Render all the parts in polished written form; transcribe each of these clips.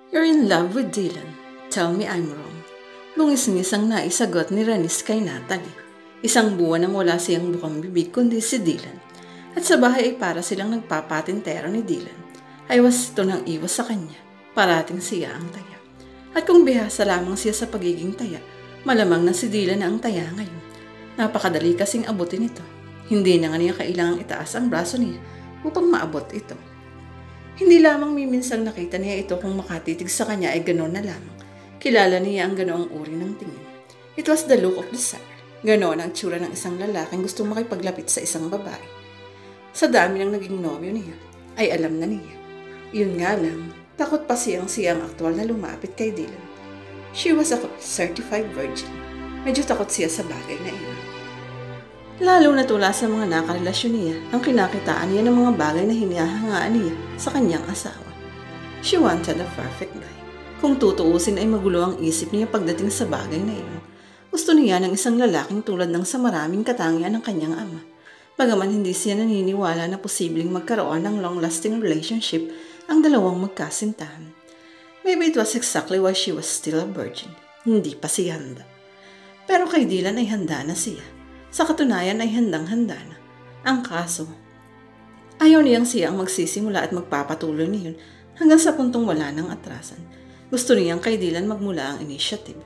You're in love with Dylan. Tell me I'm wrong. Lungis-ngis ang naisagot ni Ranis kay Natalie. Isang buwan nang wala siyang bukang bibig kundi si Dylan. At sa bahay ay para silang nagpapatintero ni Dylan. Iwas ito ng iwas sa kanya. Parating siya ang taya. At kung bihasa lamang siya sa pagiging taya, malamang na si Dylan na ang taya ngayon. Napakadali kasing abutin ito. Hindi na nga niya kailangang itaas ang braso niya upang maabot ito. Hindi lamang miminsang nakita niya ito kung makatitig sa kanya ay gano'n na lamang. Kilala niya ang ganoong uri ng tingin. It was the look of desire. Ganoon ang tsura ng isang lalaking gustong makipaglapit sa isang babae. Sa dami ng naging nobyo niya, ay alam na niya. Yun nga lang, takot pa siyang aktwal na lumapit kay Dylan. She was a certified virgin. Medyo takot siya sa bagay na iyon. Lalo na tula sa mga nakarelasyon niya ang kinakitaan niya ng mga bagay na hinahangaan niya sa kanyang asawa. She wanted a perfect guy. Kung tutuusin ay magulo ang isip niya pagdating sa bagay na iyon. Gusto niya ng isang lalaking tulad ng sa maraming katangian ng kanyang ama. Bagaman hindi siya naniniwala na posibleng magkaroon ng long-lasting relationship ang dalawang magkasintahan. Maybe it was exactly why she was still a virgin. Hindi pa siya handa. Pero kay Dylan ay handa na siya. Sa katunayan ay handang-handa na. Ang kaso, ayaw niyang siya ang magsisimula at magpapatuloy niyon hanggang sa puntong wala ng atrasan. Gusto niyang kay Dylan magmula ang initiative.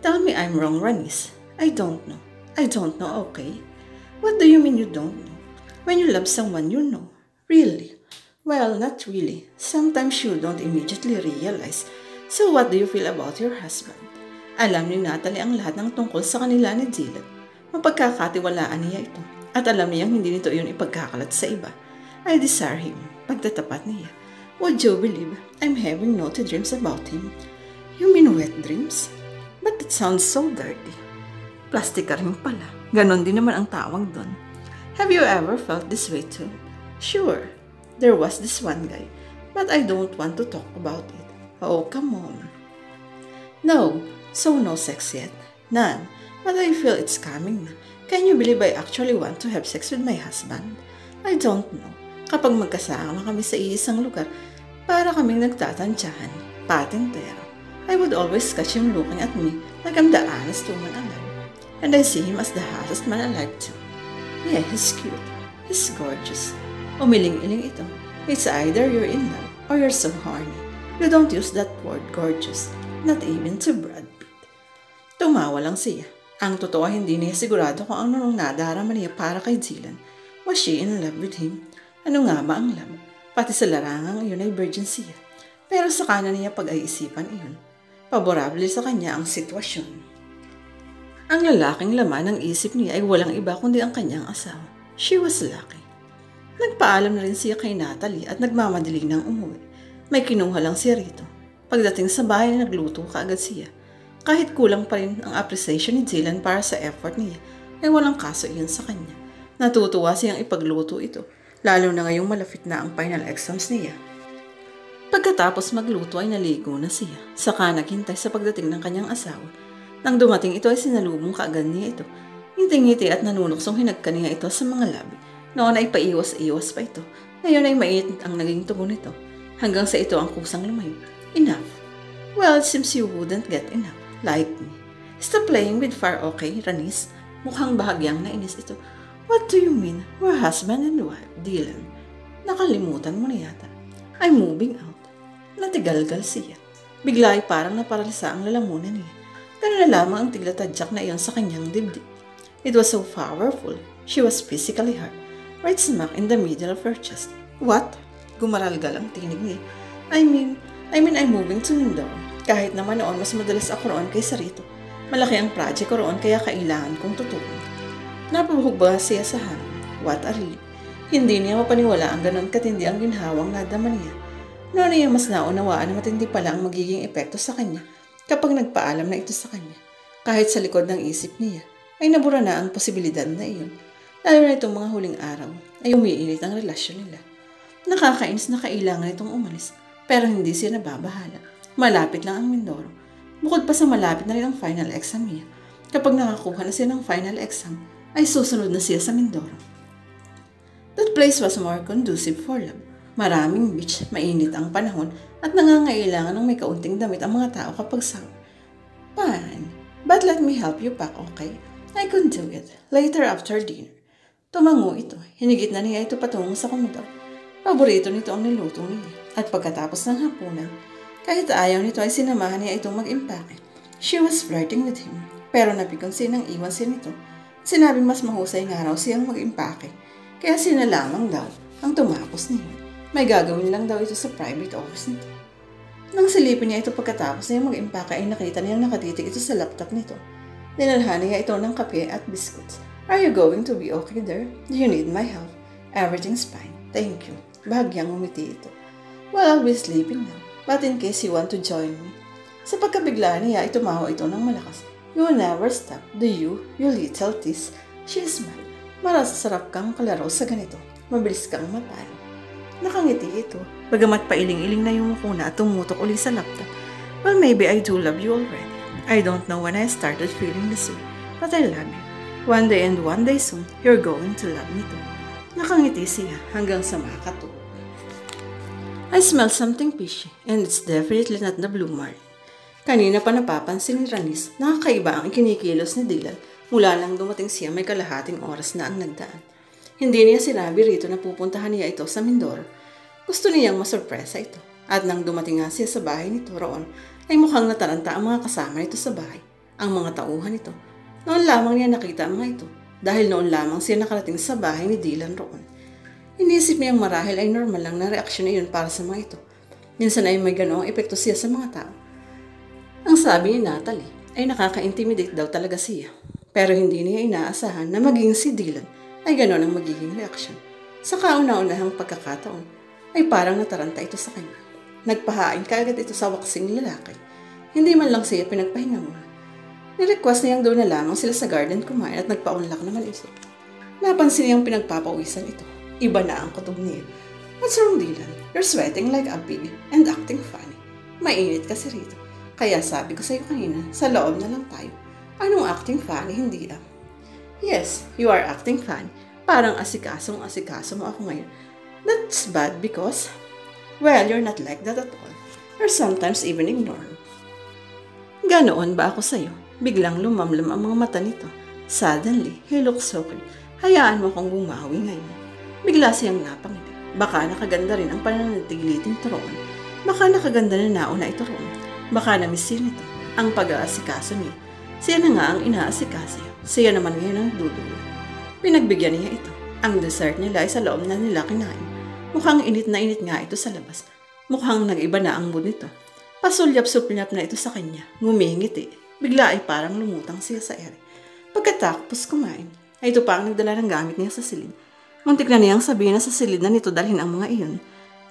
Tell me I'm wrong, Ranis. I don't know. I don't know, okay? What do you mean you don't know? When you love someone, you know. Really? Well, not really. Sometimes you don't immediately realize. So what do you feel about your husband? Alam ni Natalie ang lahat ng tungkol sa kanila ni Dylan. Mapagkakatiwalaan niya ito. At alam niyang hindi nito iyon ipagkakalat sa iba. I desire him. Pagtatapat niya. Would you believe I'm having naughty dreams about him? You mean wet dreams? But that sounds so dirty. Plastic ka rin pala. Ganon din naman ang tawag doon. Have you ever felt this way too? Sure. There was this one guy. But I don't want to talk about it. Oh, come on. No. So no sex yet? None. But I feel it's coming na. Can you believe I actually want to have sex with my husband? I don't know. Kapag magkasama kami sa isang lugar, para kaming nagtatansyahan, patintero. I would always catch him looking at me like I'm the honest woman alive. And I see him as the hottest man alive too. Yeah, he's cute. He's gorgeous. Umiling-iling ito. It's either you're in love or you're so horny. You don't use that word gorgeous, not even to Brad Pitt. Tumawa lang siya. Ang totoo hindi niya sigurado kung ano nung nadarama niya para kay Dylan. Was she in love with him? Ano nga ba ang love? Pati sa larangang iyon ay virgin siya. Pero sa kanan niya pag-aisipan iyon. Paborable sa kanya ang sitwasyon. Ang lalaking laman ng isip niya ay walang iba kundi ang kanyang asawa. She was lucky. Nagpaalam na rin siya kay Natalie at nagmamadali ng umuwi. May kinuha lang siya rito. Pagdating sa bahay na nagluto kaagad siya. Kahit kulang pa rin ang appreciation ni Dylan para sa effort niya, ay walang kaso iyon sa kanya. Natutuwa siyang ipagluto ito, lalo na ngayong malapit na ang final exams niya. Pagkatapos magluto ay naligo na siya, saka naghintay sa pagdating ng kanyang asawa. Nang dumating ito ay sinalubong kaagad niya ito. Ngiti-ngiti at nanunuksong hinagka niya ito sa mga labi. Noon ay paiwas-iwas pa ito. Ngayon ay mainit ang naging tugon nito. Hanggang sa ito ang kusang lumayo. Enough. Well, it seems you wouldn't get enough. Like me. Stop playing with fire, okay, Ranis? Mukhang bahagyang nainis ito. What do you mean? We're husband and wife, Dylan. Nakalimutan mo na yata. I'm moving out. Natigalgal siya. Bigla ay parang naparalisa ang lalamunan niya. Ganun na lamang ang tiglatadyak na iyon sa kanyang dibdib. It was so powerful. She was physically hurt. Right smack in the middle of her chest. What? Gumaralgal ang tinig niya. I mean I'm moving to Mindoro. Kahit naman noon mas madalas ako roon kaysa rito. Malaki ang project ko roon kaya kailangan kong tutukan. Napabuhog ba siya sa hangin? What a relief. Hindi niya mapaniwala ang ganon katindi ang ginhawang nadama niya. Noon niya mas naunawaan na matindi pala ang magiging epekto sa kanya kapag nagpaalam na ito sa kanya. Kahit sa likod ng isip niya ay nabura na ang posibilidad na iyon. Lalo na itong mga huling araw ay umiinit ang relasyon nila. Nakakainis na kailangan itong umalis pero hindi siya nababahala. Malapit lang ang Mindoro. Bukod pa sa malapit na rin ang final exam niya. Kapag nakakuha na siya ng final exam, ay susunod na siya sa Mindoro. That place was more conducive for love. Maraming beach, mainit ang panahon at nangangailangan ng may kaunting damit ang mga tao kapag summer. Fine, but let me help you pack, okay? I can do it. Later after dinner. Tumango ito. Hinigit na niya ito patungo sa komedor. Paborito nito ang niluto niya. At pagkatapos ng hapunan, kahit ayaw nito ay sinamahan niya itong mag-impake. She was flirting with him. Pero napikonsin ang iwan siya nito. Sinabing mas mahusay nga raw siyang mag-impake. Kaya sina lamang daw ang tumapos niya. May gagawin lang daw ito sa private office nito. Nang silipin niya ito pagkatapos niya mag-impake ay nakita niyang nakatitig ito sa laptop nito. Dinalhan niya ito ng kape at biscuits. Are you going to be okay there? Do you need my help? Everything's fine. Thank you. Bahagyang umiti ito. Well, I'll be sleeping now. But in case you want to join me. Sa pagkabigla niya ay tumawa ito ng malakas. You will never stop, do you, you little tease? She smiled. Marasasarap kang kalaro sa ganito. Mabilis kang mapalo. Nakangiti ito. Bagamat pailing-iling na yung mukuna at tumutok uli sa laptop. Well, maybe I do love you already. I don't know when I started feeling this way, but I love you. One day and one day soon, you're going to love me too. Nakangiti siya hanggang sa makatulog. I smell something fishy, and it's definitely not the blue marlin. Kanina pa napapansin ni Ranis na kakaiba ang kinikilos ni Dylan mula nang dumating siya may kalahating oras na ang nagdaan. Hindi niya sinabi rito na pupuntahan niya ito sa Mindoro. Gusto niyang masurpresa ito. At nang dumating nga siya sa bahay nito roon, ay mukhang nataranta ang mga kasama nito sa bahay, ang mga tauhan nito. Noon lamang niya nakita ang mga ito, dahil noon lamang siya nakarating sa bahay ni Dylan roon. Inisip niyang marahil ay normal lang na reaksyon na yun para sa mga ito. Minsan ay may ganoong epekto siya sa mga tao. Ang sabi ni Natalie ay nakaka-intimidate daw talaga siya. Pero hindi niya inaasahan na maging si Dylan ay ganoon ang magiging reaksyon. Sa kauna-unahang pagkakataon ay parang nataranta ito sa kanya. Nagpahain kaagad ito sa waksing lalaki. Hindi man lang siya pinagpahinga muna. Nirequest niyang doon na lamang sila sa garden kumain at nagpaunlak naman ito. Napansin niyang pinagpapawisan ito. Iba na ang kutob niya. What's wrong, Dylan? You're sweating like a pig and acting funny. Mainit kasi rito. Kaya sabi ko sa iyo kanina, sa loob na lang tayo. Anong acting funny? Hindi ah. Yes, you are acting funny. Parang asikasong-asikaso mo ako ngayon. That's bad because, well, you're not like that at all. Or sometimes even ignore me. Ganoon ba ako sa'yo? Biglang lumamlam ang mga mata nito. Suddenly, he looks so cute. Hayaan mo kong bumawi ngayon. Bigla siyang napangiti. Baka nakaganda rin ang pananatigliting ito roon. Baka nakaganda na nauna ito roon. Baka namiss siya nito. Ang pag-aasikaso niya. Siya na nga ang inaasikaso. Siya naman ngayon ang dudulo. Pinagbigyan niya ito. Ang dessert nila ay sa loob na nila kinain. Mukhang init na init nga ito sa labas. Mukhang nag-iba na ang mood nito. Pasulyap-sulyap na ito sa kanya. Ngumingiti. Bigla ay parang lumutang siya sa ere. Pagkatapos kumain, ay ito pa ang nagdala ng gamit niya sa silid. Muntik na niyang sabihin na sa silid na nito dalhin ang mga iyon.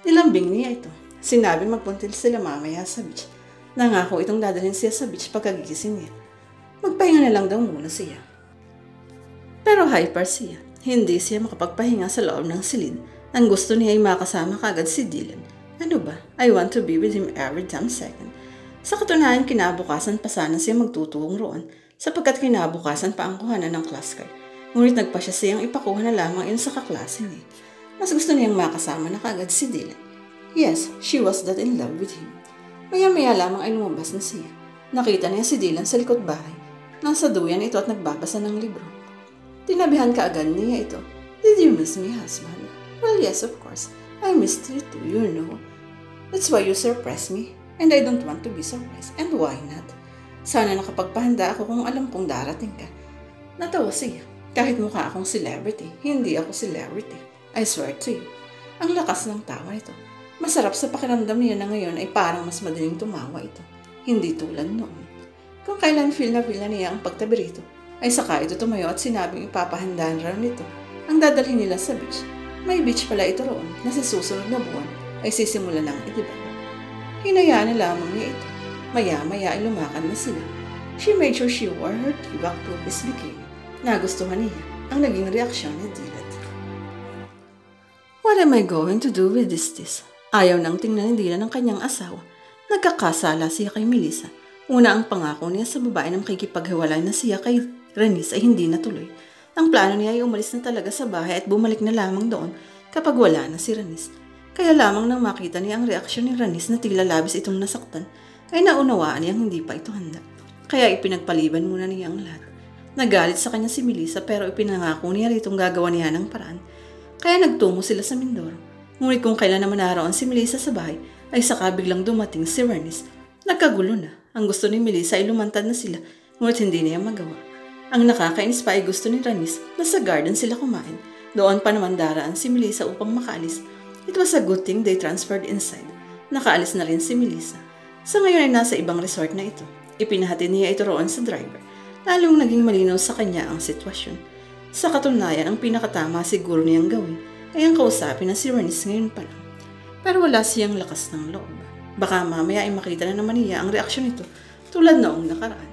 Nilambing niya ito. Sinabing magpuntil sila mamaya sa beach. Nangako itong dadalhin siya sa beach pagkagising niya. Magpahinga na lang daw muna siya. Pero hyper siya. Hindi siya makapagpahinga sa loob ng silid. Ang gusto niya ay makasama kagad si Dylan. Ano ba? I want to be with him every damn second. Sa katunayan, kinabukasan pa sana siya magtutuwang roon sapagkat kinabukasan pa ang kuhanan ng class card. Ngunit nagpa siya siyang ipakuha na lamang yun sa kaklase niya. Mas gusto niyang makasama na kagad si Dylan. Yes, she was that in love with him. Maya-maya lamang ay lumabas na siya. Nakita niya si Dylan sa likod bahay. Nasa duyan ito at nagbabasa ng libro. Tinabihan kaagad niya ito. Did you miss me, husband? Well, yes, of course. I missed you too, you know. That's why you surprised me. And I don't want to be surprised. And why not? Sana nakapagpahanda ako kung alam kong darating ka. Natawa siya. Kahit mukha akong celebrity, hindi ako celebrity. I swear to you. Ang lakas ng tawa ito. Masarap sa pakiramdam niya na ngayon ay parang mas madaling tumawa ito. Hindi tulad noon. Kung kailan feel na niya ang pagtabi rito, ay saka ito tumayo at sinabing ipapahandaan raw nito ang dadalhin nila sa beach. May beach pala ito roon na sa susunod na buwan ay sisimula ng i-develop. Hinayaan na lamang niya ito. Maya-maya ay lumakad na sila. She made sure she wore her tibak two-piece bikini. Nagustuhan niya ang naging reaksyon ni Dylan. What am I going to do with this? Ayaw nang tingnan ni Dylan ang kanyang asawa. Nagkakasala siya kay Melissa. Una ang pangako niya sa babae na makikipaghiwalay na siya kay Ranis ay hindi natuloy. Ang plano niya ay umalis na talaga sa bahay at bumalik na lamang doon kapag wala na si Ranis. Kaya lamang nang makita niya ang reaksyon ni Ranis na tila labis itong nasaktan, ay naunawaan niyang hindi pa ito handa. Kaya ipinagpaliban muna niya ang lahat. Nagalit sa kanya si Melissa pero ipinangako niya ritong gagawa niya ng paraan. Kaya nagtungo sila sa Mindoro. Ngunit kung kailan naman naroon si Melissa sa bahay, ay saka biglang dumating si Ranis. Nagkagulo na. Ang gusto ni Melissa ay lumantad na sila, ngunit hindi niya magawa. Ang nakakainis pa ay gusto ni Ranis na sa garden sila kumain. Doon pa naman daraan si Melissa upang makaalis. It was a good thing they transferred inside. Nakaalis na rin si Melissa. Sa ngayon ay nasa ibang resort na ito. Ipinahatid niya ito roon sa driver. Lalong naging malinaw sa kanya ang sitwasyon. Sa katunayan, ang pinakatama siguro niyang gawin ay ang kausapin na si Ranis ngayon pa lang. Pero wala siyang lakas ng loob. Baka mamaya ay makita na naman niya ang reaksyon nito tulad noong nakaraan.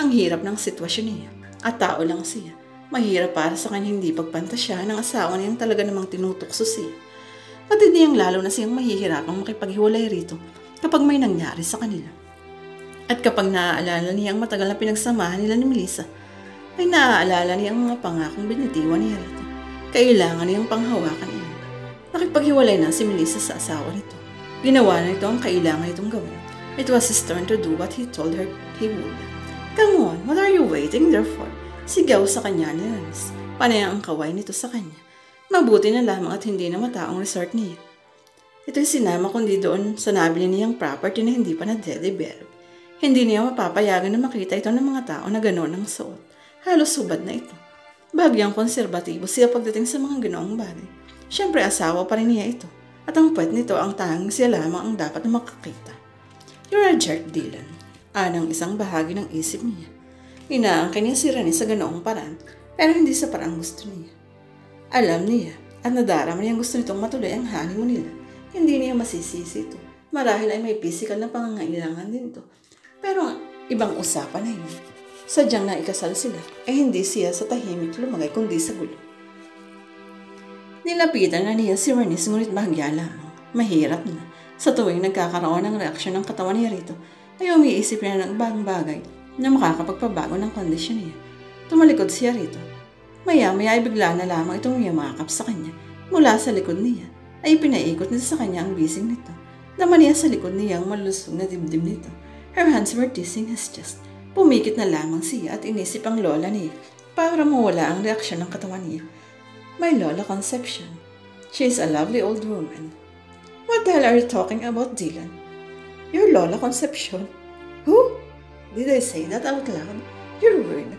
Ang hirap ng sitwasyon niya at tao lang siya. Mahirap para sa kanya hindi pagpantasya ng asawa niyang talaga namang tinutukso siya. At hindi niyang lalo na siyang mahihirapang makipaghiwalay rito kapag may nangyari sa kanila. At kapag naaalala niya ang matagal na pinagsamahan nila ni Melissa, ay naaalala niya ang mga pangakong binitiwan niya rito. Kailangan niyang panghawakan iyon. Nakipaghiwalay na si Melissa sa asawa nito. Ginawa na ito ang kailangan itong gawin. It was his turn to do what he told her he would. Come on, what are you waiting there for? Sigaw sa kanya ni Ranis. Panay ang kaway nito sa kanya. Mabuti na lamang at hindi na mataong resort niya. Ito'y sinama kundi doon sa nabili niyang property na hindi pa na-develop. Hindi niya mapapayagan na makita ito ng mga tao na gano'n ang suot. Halos subad na ito. Bagyang konserbatibo siya pagdating sa mga ganoong bagay. Siyempre asawa pa rin niya ito. At ang puwet nito ang tanging siya lamang ang dapat na makakita. You're a jerk, Dylan. Anang isang bahagi ng isip niya. Inaangkin niya si Ranis sa ganoong paraan, pero hindi sa parang gusto niya. Alam niya at nadarama niyang gusto nitong matuloy ang honeymoon nila. Hindi niya masisisi ito. Marahil ay may physical na pangangailangan din ito. Pero ibang usapan na yun. Sadyang naikasal sila, ay hindi siya sa tahimik lumagay kundi sa gulo. Nilapitan na niya si Ranis ngunit bahagya lamang. Mahirap na. Sa tuwing nagkakaroon ng reaksyon ng katawan niya rito, ay umiisip niya ng bagong bagay na makakapagpabago ng kondisyon niya. Tumalikod siya rito. Maya-maya ay bigla na lamang itong yamakap sa kanya. Mula sa likod niya, ay pinaikot nito sa kanya ang bising nito. Naman niya sa likod niya ang malusog na dibdib nito. Her hands were teasing his chest. Pumikit na lamang siya at inisip ang lola niya para mawala ang reaksyon ng katawan niya. My Lola Conception. She is a lovely old woman. What the hell are you talking about, Dylan? Your Lola Conception? Who? Did I say that out loud? You're weird.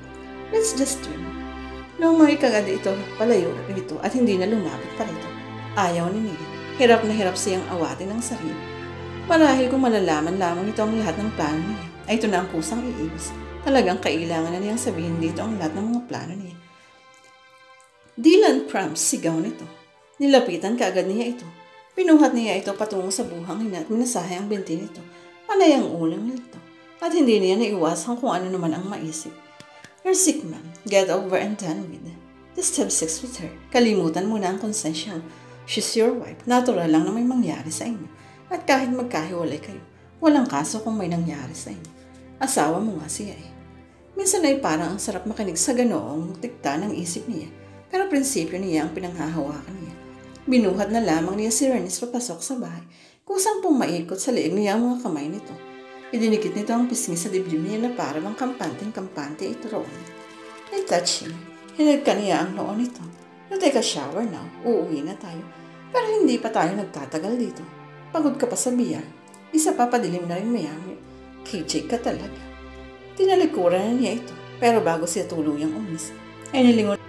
Let's just swim. Noong mga ikagad ito, palayo rito at hindi na lumapit pa rito. Ayaw ni Nia. Hirap na hirap siyang awatin ng sarili. Marahil kung malalaman lamang ito ang lahat ng plano niya, ay ito na ang kusang iibis. Talagang kailangan na niyang sabihin dito ang lahat ng mga plano niya. Dylan Cramps, sigaw nito. Nilapitan kaagad niya ito. Pinuhat niya ito patungo sa buhangin at minasahe ang binti nito. Panay ang ulang nito. At hindi niya naiwasan kung ano naman ang maisip. You're sick, ma'am. Get over and done with. Just have sex with her. Kalimutan mo na ang konsensya. She's your wife. Natural lang na may mangyari sa inyo. At kahit magkahiwalay kayo, walang kaso kung may nangyari sa inyo. Asawa mo nga siya eh. Minsan ay parang ang sarap makinig sa ganoong dikta ng isip niya. Pero prinsipyo niya ang pinanghahawakan niya. Binuhat na lamang niya si Ranis papasok sa bahay. Kusang pong maikot sa leeg niya ang mga kamay nito. Idinikit nito ang pisngi sa dibdib niya na parang kampanteng-kampante ito roon. I touch him. Hinagka niya ang noon nito. You take a shower now. Uuwi na tayo. Pero hindi pa tayo nagtatagal dito. Pagod ka pa sa biyar. Isa pa padilim na rin mayami. KJ ka talaga. Tinalikuran na niya ito. Pero bago siya tuluyang umis, ay nilingon